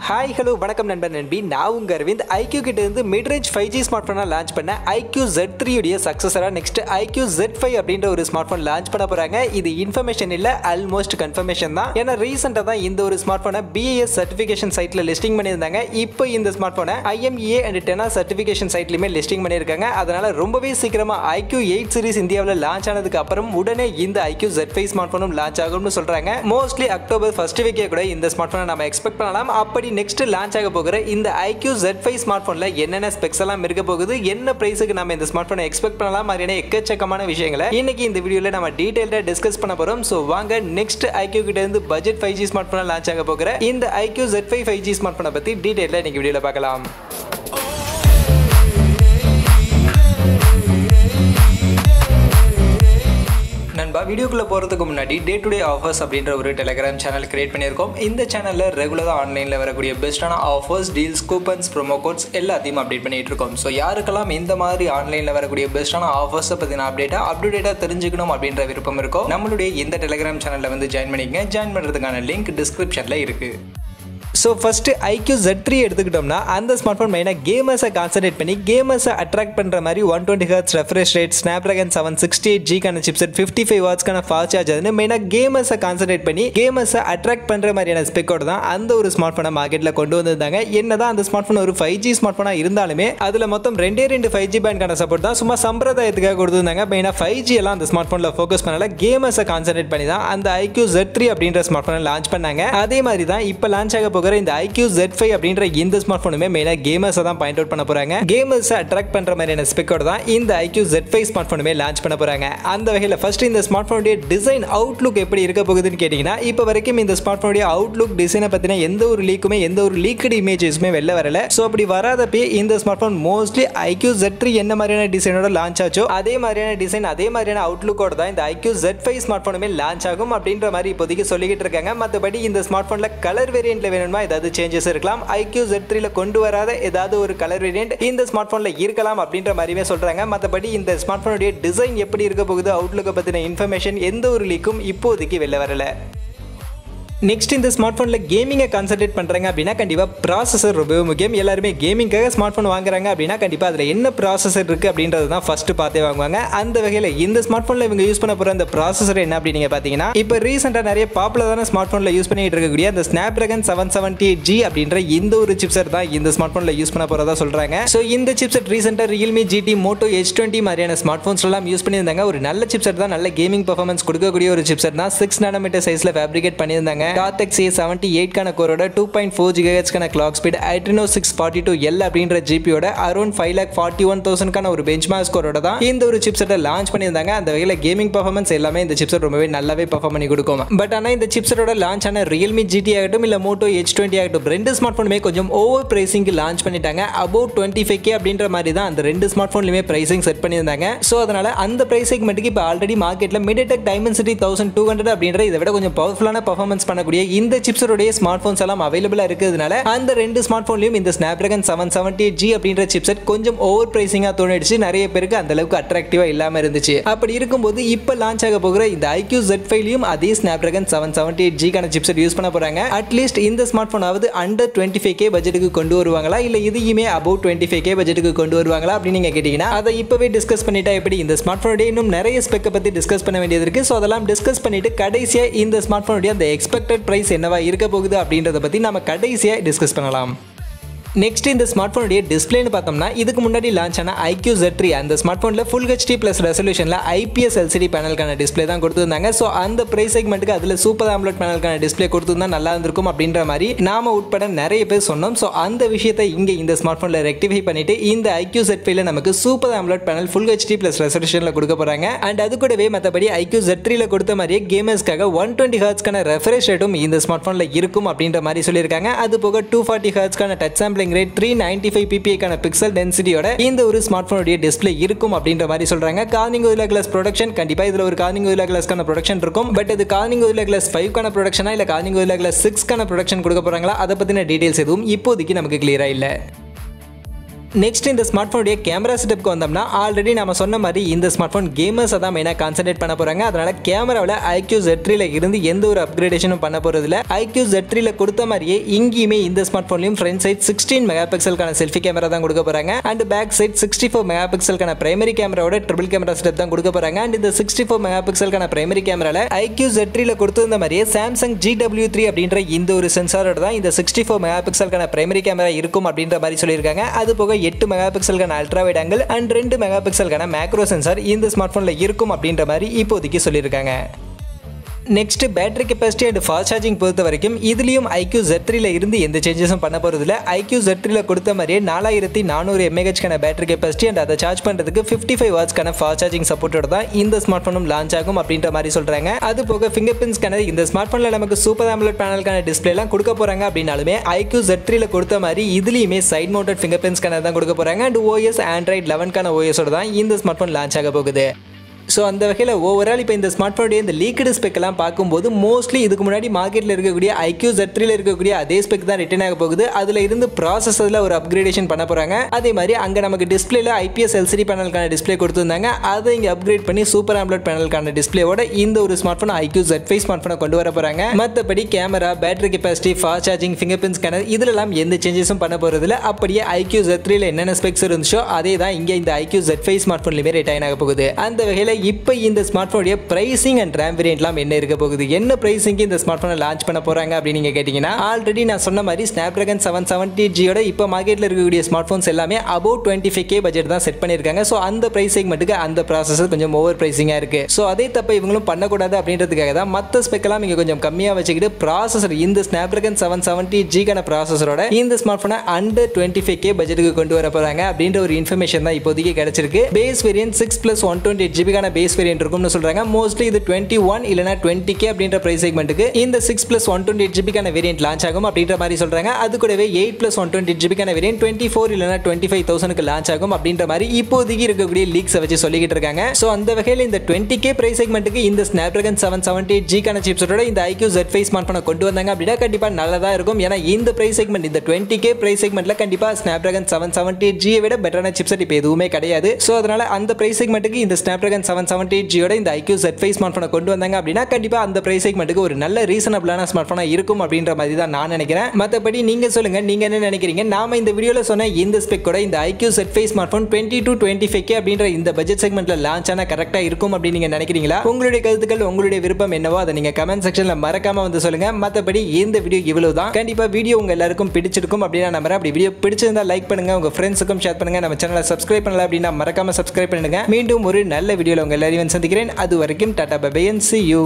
Hi, hello, வணக்கம் நண்பர் நண்பி. நான் உங்க அரவிந்த். iQoo கிட்ட இருந்து mid range 5G ஸ்மார்ட்போனை லான்ச் பண்ண iQoo Z3 உடைய சக்சஸரா நெக்ஸ்ட் iQoo Z5 அப்படின்ற ஒரு ஸ்மார்ட்போன் லான்ச் பண்ண போறாங்க. இது இன்ஃபர்மேஷன் இல்ல, ஆல்மோஸ்ட் கன்ஃபர்மேஷன் தான். ஏன்னா ரீசெண்டா தான் இந்த ஒரு ஸ்மார்ட்போனை BIS சர்டிஃபிகேஷன் சைட்ல லிஸ்டிங் பண்ணியிருந்தாங்க. இப்போ இந்த ஸ்மார்ட்போனை IMEA and TENA சர்டிஃபிகேஷன் சைட்லயுமே லிஸ்டிங் பண்ணியிருக்காங்க. அதனால ரொம்பவே சீக்கிரமா iQoo 8 சீரிஸ் இந்தியாவில் லான்ச் ஆனதுக்கு அப்புறம் உடனே இந்த iQoo Z5 ஸ்மார்ட்போனும் லான்ச் ஆகும்னு சொல்றாங்க. மோஸ்ட்லி அக்டோபர் ஃபர்ஸ்ட் வீக்கே கூட இந்த ஸ்மார்ட்போனை நம்ம எக்ஸ்பெக்ட் பண்ணலாம். அப்படி நெக்ஸ்ட் லான்ச் ஆக போகிற இந்த iQoo Z5 ஸ்மார்ட்போன்ல என்னென்ன ஸ்பெக்ஸ் எல்லாம் இருக்க போகுது, என்ன பிரைஸ்க்கு நம்ம இந்த ஸ்மார்ட்போனை எக்ஸ்பெக்ட் பண்ணலாம் மாதிரியான எக்கச்சக்கமான விஷயங்களை இன்னைக்கு இந்த வீடியோல நம்ம டீடைலா டிஸ்கஸ் பண்ண போறோம். சோ வாங்க நெக்ஸ்ட் iQoo கிட்ட இருந்து பட்ஜெட் 5G ஸ்மார்ட்போன் லான்ச் ஆக போகிற இந்த iQoo Z5 5G ஸ்மார்ட்போனை பத்தி டீடைலா இன்னைக்கு வீடியோல பார்க்கலாம். நண்பா, வீடியோக்குள்ள போறதுக்கு முன்னாடி டே டு டே ஆஃபர்ஸ் அப்படின்ற ஒரு டெலிகிராம் சேனல் கிரியேட் பண்ணியிருக்கோம். இந்த சேனல்ல ரெகுலரா ஆன்லைன்ல வரக்கூடிய பெஸ்டான offers, deals, coupons, promo quotes எல்லாத்தையும் அப்டேட் பண்ணிட்டு இருக்கோம். ஸோ யாருக்கெல்லாம் இந்த மாதிரி ஆன்லைன்ல வரக்கூடிய பெஸ்டான ஆஃபர்ஸை பத்தின அப்டேட்டா தெரிஞ்சுக்கணும் அப்படின்ற விருப்பம் இருக்கும், நம்மளுடைய இந்த டெலிகிராம் சேனல்ல வந்து ஜாயின் பண்ணிக்கங்க. ஜாயின் பண்றதுக்கான லிங்க் டிஸ்கிரிப்ஷன்ல இருக்கு. ஸோ ஃபஸ்ட்டு iQoo Z3 எடுத்துக்கிட்டோம்னா அந்த ஸ்மார்ட்ஃபோன் மெயினாக கேமர்ஸை கான்சன்ட்ரேட் பண்ணி கேமர்ஸை அட்ராக்ட் பண்ணுற மாதிரி 120 Hz refresh rate, Snapdragon 778G chipset, 55 வாட்ஸ்க்கான ஃபாஸ்ட் சார்ஜ், அதுன்னு மெயினாக கேமர்ஸை கான்சன்ட்ரேட் பண்ணி கேமர்ஸை அட்ராக்ட் பண்ணுற மாதிரியான ஸ்பெக்கோடு தான் அந்த ஒரு ஸ்மார்ட்ஃபோனை மார்க்கெட்டில் கொண்டு வந்திருந்தாங்க. என்னதான் அந்த ஸ்மார்ட்ஃபோன் ஒரு 5G ஸ்மார்ட்ஃபோனாக இருந்தாலுமே அதில் மொத்தம் ரெண்டு 5G பேண்ட்கான சப்போர்ட் தான் சும்மா சம்பிரதாயத்துக்காக கொடுத்துருந்தாங்க. மெயினாக 5G எல்லாம் அந்த ஸ்மார்ட்ஃபோனில் ஃபோக்கஸ் பண்ணல, கேமர்ஸை கான்சன்ட்ரேட் பண்ணி தான் அந்த iQoo Z3 அப்படின்ற ஸ்மார்ட்ஃபோனை லான்ச் பண்ணாங்க. அதே மாதிரி தான் இப்போ லான்ச் ஆக போகிற இந்த iQoo Z5 அப்படின்ற இந்த ஸ்மார்ட்போனுமே மெயினா கேமர்ஸ் தான் பாயிண்ட் அவுட் பண்ண போறாங்க. கேமர்ஸ் அட்ராக்ட் பண்ற மாதிரியான ஸ்பெக்கோட தான் இந்த iQoo Z5 ஸ்மார்ட்போனுமே லான்ச் பண்ண போறாங்க. அந்த வகையில் ஃபர்ஸ்ட் இந்த ஸ்மார்ட்போனுடைய டிசைன் அவுட்லுக் எப்படி இருக்க போகுதுன்னு கேட்டீங்கன்னா, இப்போ வரைக்கும் இந்த ஸ்மார்ட்போனுடைய அவுட்லுக் டிசைனை பத்தின எந்த ஒரு லீக்குமே எந்த ஒரு லீக்டு இமேஜஸுமே வெளில வரல. ஸோ அப்படி வராதப்பே இந்த ஸ்மார்ட்போன் மோஸ்ட்லி iQoo Z3 என்ன மாதிரியான டிசைனோட லான்ச் ஆச்சோ அதே மாதிரியான டிசைன் அதே மாதிரியான அவுட்லுக்கோட தான் இந்த iQoo Z5 ஸ்மார்ட்போனுமே லான்ச் ஆகும் அப்படின்ற மாதிரி இப்போதைக்கு சொல்லிக்கிட்டு இருக்காங்க. மற்றபடி இந்த ஸ்மார்ட்போன்ல கலர் வேரியன்ட்ல வேணுமா ஏதாவது சேஞ்சஸ் இருக்கலாம், iQoo Z3ல கொண்டு வராத ஏதாவது ஒரு கலர் வேரியன்ட் இந்த ஸ்மார்ட்போன்ல இருக்கலாம் அப்படின்ற மாதிரியே சொல்றாங்க. மற்றபடி இந்த ஸ்மார்ட்போனுடைய டிசைன் எப்படி இருக்க போகுது, அவுட்லுக்கை பத்தின இன்ஃபர்மேஷன் எந்த ஒரு லீக்கும் இப்போதைக்கு வெளில வரல. நெக்ஸ்ட் இந்த ஸ்மார்ட்ஃபோனில் கேமிங்கை கான்சன்ட்ரேட் பண்ணுறாங்க அப்படின்னா கண்டிப்பாக ப்ராசஸர் ரொம்பவே முக்கியம். எல்லாருமே கேமிங்காக ஸ்மார்ட்ஃபோன் வாங்குறாங்க அப்படின்னா கண்டிப்பாக அதில் என்ன ப்ராசஸர் இருக்குது அப்படின்றது தான் ஃபஸ்ட்டு பார்த்தே வாங்குவாங்க. அந்த வகையில் இந்த ஸ்மார்ட்ஃபோனில் இவங்க யூஸ் பண்ண போகிற அந்த ப்ராசஸர் என்ன அப்படின்னு நீங்கள் பார்த்தீங்கன்னா, இப்போ ரீசெண்டாக நிறைய பாப்புலரான ஸ்மார்ட்ஃபோனில் யூஸ் பண்ணிட்டு இருக்கக்கூடிய அந்த Snapdragon 778G அப்படின்ற இந்த ஒரு சிப்செட் தான் இந்த ஸ்மார்ட்ஃபோனில் யூஸ் பண்ண போகிறதா சொல்கிறாங்க. ஸோ இந்த சிப்செட் ரீசெண்டாக Realme GT, Moto H20 மாதிரியான ஸ்மார்ட்ஃபோன்ஸ் எல்லாம் யூஸ் பண்ணியிருந்தாங்க. ஒரு நல்ல சிப்செட் தான், நல்ல கேமிங் பர்ஃபார்மன்ஸ் கொடுக்கக்கூடிய ஒரு சிப்செட் தான். 6 nm சைஸில் ஃபேப்ரிகேட் பண்ணியிருந்தாங்க. Cortex A78 கோரோட 2.4 GHz clock speed, Adreno 642L அப்படின்ற ஜிபியோட அரௌண்ட் 5,41,000 ஒரு பெஞ்ச்மார்க் ஸ்கோரோட தான் இந்த ஒரு சிப்செட்டை லான்ச் பண்ணியிருந்தாங்க. அந்த வகையில் கேமிங் பர்ஃபார்மன்ஸ் எல்லாமே இந்த சிப்செட் ரொம்பவே நல்லாவே பர்ஃபார்ம் பண்ணி கொடுக்கும். பட் ஆனால் இந்த சிப்செட்டோட லான்ச் ஆன Realme GT ஆகட்டும் இல்லை Moto H20 ஆகட்டும், ரெண்டு ஸ்மார்ட்ஃபோனுமே கொஞ்சம் ஓவர் பிரைசிங்க்கு லான்ச் பண்ணிட்டாங்க. அபவுட் 25K அப்படின்ற மாதிரி தான் அந்த ரெண்டு ஸ்மார்ட்ஃபோன்லையுமே பிரைசிங் செட் பண்ணியிருந்தாங்க. ஸோ அதனால அந்த பிரைஸ் செக்மெண்ட்டுக்கு இப்போ ஆல்ரெடி மார்க்கெட்டில் Mediatek Dimensity 1200 அப்படின்ற இதை விட கொஞ்சம் பவர்ஃபுல்லான பர்ஃபார்மன்ஸ் பண்ணக்கூடிய இந்த சிப்செட்டோட ஸ்மார்ட்போன்ஸ் எல்லாம் அவைலபிளா இருக்கிறதுனால அந்த ரெண்டு ஸ்மார்ட்போன்லயும் இந்த Snapdragon 778G அப்படின்ற சிப்செட் கொஞ்சம் ஓவர் பிரைசிங்கா தோணிடுச்சு. நிறைய பேருக்கு அந்த அளவுக்கு அட்ராக்டிவா இல்லாம இருந்துச்சு. அப்படி இருக்கும்போது இப்ப லான்ச் ஆக போகிற இந்த iQoo Z5லயும் அதே Snapdragon 778G சிப்செட் யூஸ் பண்ண போறாங்க. அட்லீஸ்ட் இந்த ஸ்மார்ட்போனாவது அண்டர் 25K பட்ஜெட்டுக்கு கொண்டு வருவாங்களா இல்ல இதையுமே அபவுட் 25K பட்ஜெட்டுக்கு கொண்டு வருவாங்களா அப்படின்னு நீங்க கேட்டீங்கன்னா, அதை இப்பவே டிஸ்கஸ் பண்ணிட்டா எப்படி, இந்த ஸ்மார்ட்போனுடைய இன்னும் நிறைய ஸ்பெக்கை பத்தி டிஸ்கஸ் பண்ண வேண்டியது இருக்கு. ஸோ அதெல்லாம் டிஸ்கஸ் பண்ணிட்டு கடைசியா இந்த ஸ்மார்ட்போனுடைய அந்த எக்ஸ்பெக்டட் பிரைஸ் என்னவா இருக்க போகுது அப்படின்றத பத்தி நாம கடைசியா டிஸ்கஸ் பண்ணலாம். நெக்ஸ்ட் இந்த ஸ்மார்ட்ஃபோனுடைய டிஸ்பிளேன்னு பார்த்தோம்னா, இதுக்கு முன்னாடி லான்ச் ஆன iQoo Z3 அந்த ஸ்மார்ட்ஃபோனில் ஃபுல் HD ப்ளஸ் ரெசல்யூஷனில் IPS LCD பேனலுக்கான டிஸ்பிளே தான் கொடுத்துருந்தாங்க. ஸோ அந்த ப்ரைஸ் செக்மெண்ட்டுக்கு அதில் சூப்பர் AMOLED பேனலுக்கான டிஸ்பிளே கொடுத்துருந்தா நல்லா இருந்திருக்கும் அப்படின்ற மாதிரி நாம உட்பட நிறைய பேர் சொன்னோம். ஸோ அந்த விஷயத்தை இங்கே இந்த ஸ்மார்ட்ஃபோனில் ரெக்டிஃபை பண்ணிட்டு இந்த iQoo Z5ல நமக்கு super AMOLED panel full HD plus ரெசல்யூஷனில் கொடுக்க போகிறாங்க. அண்ட் அது கூடவே மற்றபடி iQoo Z3ல கொடுத்த மாதிரியே கேமர்ஸ்க்காக 120 Hz ரெஃப்ரெஷ் ரேட்டும் இந்த ஸ்மார்ட்ஃபோனில் இருக்கும் அப்படின்ற மாதிரி சொல்லியிருக்காங்க. அது போக 240 Hz touch sampling rate, 395 ppi pixel டென்சிட்டியோட இந்த ஒரு ஸ்மார்ட்போனுடைய டிஸ்ப்ளே இருக்கும் அப்படின்ற மாதிரி சொல்றாங்க. கார்னிங் Gorilla Glass ப்ரொடக்ஷன் கண்டிப்பா இதுல ஒரு கார்னிங் Gorilla Glass ப்ரொடக்ஷன் இருக்கும். பட் இது கார்னிங் Gorilla Glass 5 ப்ரொடக்ஷனா இல்ல கார்னிங் Gorilla Glass 6 ப்ரொடக்ஷன் கொடுக்க போறாங்களா அதை பத்தின டீடைல்ஸ் எதுவும் இப்போதைக்கு நமக்கு கிளியரா இல்ல. நெக்ஸ்ட் இந்த ஸ்மார்ட் ஃபோனுடைய கேமரா செட்டப்க்கு வந்தோம்னா ஆல்ரெடி நம்ம சொன்ன மாதிரி இந்த ஸ்மார்ட் ஃபோன் கேமர்ஸை தான் மெயினாக கான்சென்ட்ரேட் பண்ண போகிறாங்க. அதனால கேமராவில் iQoo Z3 இருந்து எந்த ஒரு அப்கிரேடேஷனும் பண்ண போகிறதில்ல. iQoo Z3 கொடுத்த மாதிரியே இங்கேயுமே இந்த ஸ்மார்ட் ஃபோன்லையும் ஃப்ரண்ட் சைட் 16 மெகா பிக்சலுக்கான செல்ஃபி கேமரா தான் கொடுக்க போகிறாங்க. அண்ட் பேக் சைட் 64 மெகா பிக்சலுக்கான பிரைமரி கேமராவோட ட்ரிபிள் கேமரா செட்டப் தான் கொடுக்க போகிறாங்க. அண்ட் இந்த 64 மெகா பிக்சலுக்கான பிரைமரி கேமராவில் iQoo Z3 கொடுத்திருந்த மாதிரியே சாம்சங் GW3 அப்படின்ற இந்த ஒரு சென்சாரோட தான் இந்த 64 மெகா பிக்சலுக்கான பிரைமரி கேமரா இருக்கும் அப்படின்ற மாதிரி சொல்லியிருக்காங்க. அது போக 8 மெகா பிக்சலுக்கான ultra wide angle and 2 mega பிக்சலுக்கான மேக்ரோ சென்சார் இந்த ஸ்மார்ட் போன்ல இருக்கும் அப்படின்ற மாதிரி இப்போதைக்கு சொல்லியிருக்காங்க. Next battery capacity and fast charging பொறுத்த வரைக்கும் இதுலயும் iQoo Z3 இருந்து எந்த சேஞ்சஸும் பண்ண போறதில்ல. iQoo Z3 கொடுத்த மாதிரியே 4400 mAh பேட்டரி கெப்பாசிட்டி அண்ட் அதை சார்ஜ் பண்றதுக்கு 55 வாட்ஸ்க்கான ஃபாஸ்ட் சார்ஜிங் சப்போர்ட்டோட தான் இந்த ஸ்மார்ட் போனும் லான்ச் ஆகும் அப்படின்ற மாதிரி சொல்றாங்க. அது போக ஃபிங்கர் பிரிண்ட் ஸ்கேனர் இந்த ஸ்மார்ட் போன்ல நமக்கு சூப்பர் AMOLED பேனலுக்கான டிஸ்பிளே எல்லாம் கொடுக்க போறாங்க அப்படினாலுமே iQoo Z3 கொடுத்த மாதிரி இதுலயுமே side mounted fingerprint scanner தான் கொடுக்க போறாங்க. அண்ட் OS Android 11 OS-ஓட தான் இந்த ஸ்மார்ட் போன் லான்ச் ஆக போகுது. ஸோ அந்த வகையில் ஓவரால் இப்போ இந்த ஸ்மார்ட் ஃபோனுடைய இந்த லீக்கடு ஸ்பெக்கெல்லாம் பார்க்கும்போது மோஸ்ட்லி இதுக்கு முன்னாடி மார்க்கெட்டில் இருக்கக்கூடிய iQoo Z3 இருக்கக்கூடிய அதே ஸ்பெக் தான் ரிட்டர்ன் ஆக போகுது. அதில் இருந்து ப்ராசஸரில் ஒரு அப்கிரேடேஷன் பண்ண போகிறாங்க. அதே மாதிரி அங்கே நமக்கு டிஸ்பிளேல IPS LCD பேனலுக்கான டிஸ்பிளே கொடுத்துருந்தாங்க. அதை இங்கே அப்கிரேட் பண்ணி சூப்பர் AMOLED பேனலுக்கான டிஸ்பிளேவோட இந்த ஒரு smart phone iQoo Z5 smart ஃபோனை கொண்டு வர போகிறாங்க. மற்றபடி camera, battery capacity, fast charging, finger print scanner இதிலெல்லாம் எந்த சேஞ்சஸும் பண்ண போகிறதில்ல. அப்படியே iQoo Z3 என்னென்ன ஸ்பெக்ஸ் இருந்துச்சோ அதே தான் இங்கே இந்த iQoo Z5 ஸ்மார்ட் ஃபோன்லையுமே ரிட்டர்ன் ஆக போகுது. அந்த வகையில் இப்போ இந்த ஸ்மார்ட் ஃபோனுடைய பிரைசிங் அண்ட் ரேம் வேரியன்ட்லாம் என்ன இருக்க போகுது, என்ன பிரைசிங்க்கு இந்த ஸ்மார்ட் ஃபோனை லான்ச் பண்ண போறாங்க அப்படின்னு நீங்க கேட்டீங்கன்னா ஆல்ரெடி நான் சொன்ன மாதிரி Snapdragon 778G இப்போ மார்க்கெட்ல இருக்கக்கூடிய ஸ்மார்ட் ஃபோன்ஸ் எல்லாமே above 25K பட்ஜெட் தான் செட் பண்ணிருக்காங்க. ஸோ அந்த பிரைஸ் செக்மெண்ட்டுக்கு அந்த ப்ராசஸர் கொஞ்சம் ஓவர் பிரைசிங்கா இருக்கு. ஸோ அதே தப்ப இவங்களும் பண்ணக்கூடாது அப்படின்றதுக்காக தான் மற்ற ஸ்பெக்கெல்லாம் இங்க கொஞ்சம் கம்மியா வச்சுக்கிட்டு ப்ராசஸர் இந்த Snapdragon 770G ப்ராசஸரோட இந்த ஸ்மார்ட் ஃபோனை அண்டர் 25K பட்ஜெட்டுக்கு கொண்டு வர போறாங்க அப்படின்ற ஒரு இன்ஃபர்மேஷன் தான் இப்போதைக்கு கிடைச்சிருக்கு. Base variant 6+128GB base variant இருக்கும்னு சொல்றாங்க. மோஸ்ட்லி இது 21 இல்லனா 20K அப்படின்ற பிரைஸ் செக்மெண்ட்டுக்கு இந்த 6+128GB வேரியன்ட் லான்ச் ஆகும் அப்படின்ற மாதிரி சொல்றாங்க. அது கூடவே 8+128GB வேரியன்ட் 24 இல்லனா 25,000க்கு லான்ச் ஆகும் அப்படின்ற மாதிரி இப்போதைக்கு இருக்கக்கூடிய லீக்ஸ் வச்சு சொல்லிக்கிட்டு இருக்காங்க. சோ அந்த வகையில் இந்த 20K பிரைஸ் செக்மெண்ட்டுக்கு இந்த Snapdragon 778G சிப்செட்டோட இந்த iQoo Z5 ஸ்மார்ட் போனை கொண்டு வந்தாங்க அப்படின்னா கண்டிப்பா நல்லதா இருக்கும். ஏன்னா இந்த பிரைஸ் செக்மெண்ட் இந்த 20K பிரைஸ் செக்மெண்ட்ல கண்டிப்பா Snapdragon 778G விட பெட்டரான சிப்செட் இப்போ எதுவுமே கிடையாது. சோ அதனால அந்த பிரைஸ் செக்மெண்ட்டுக்கு இந்த Snapdragon 778G இந்த iQoo Z5 ஸ்மார்ட் போனை கொண்டு வந்தாங்க அப்படின்னா கண்டிப்பா அந்த பிரைஸ் செக்மெண்ட்டுக்கு ஒரு நல்ல ரீசனபிளான ஸ்மார்ட் போனா இருக்கும் அப்படின்ற மாதிரி தான் நான் நினைக்கிறேன். மத்தபடி நீங்க சொல்லுங்க, நீங்க என்ன நினைக்கிறீங்க? நாம இந்த வீடியோல சொன்ன இந்த ஸ்பெக்கோட இந்த iQoo Z5 smart phone 20 to 25K அப்படின்ற இந்த பட்ஜெட் செக்மெண்ட்ல லான்ச் ஆனா கரெக்டா இருக்கும் அப்படின்னு நீங்க நினைக்கிறீங்களா? உங்களுடைய கருத்துக்கள், உங்களுடைய விருப்பம் என்னவோ அதை நீங்க கமெண்ட் செக்ஷன்ல மறக்காம வந்து சொல்லுங்க. மத்தபடி இந்த வீடியோ இவ்வளவுதான். கண்டிப்பா வீடியோ உங்க எல்லாருக்கும் பிடிச்சிருக்கும் அப்படின்னு நான் நம்புறேன். அப்படி வீடியோ பிடிச்சிருந்தா லைக் பண்ணுங்க, உங்க ஃப்ரெண்ட்ஸுக்கும் ஷேர் பண்ணுங்க. நம்ம சேனலை சப்ஸ்கிரைப் பண்ணல அப்படின்னா மறக்காம சப்ஸ்கிரைப் பண்ணுங்க. மீண்டும் ஒரு நல்ல வீடியோல உங்க எல்லாரையும் சந்திக்கிறேன். அது வரைக்கும் tata bye bye and see you.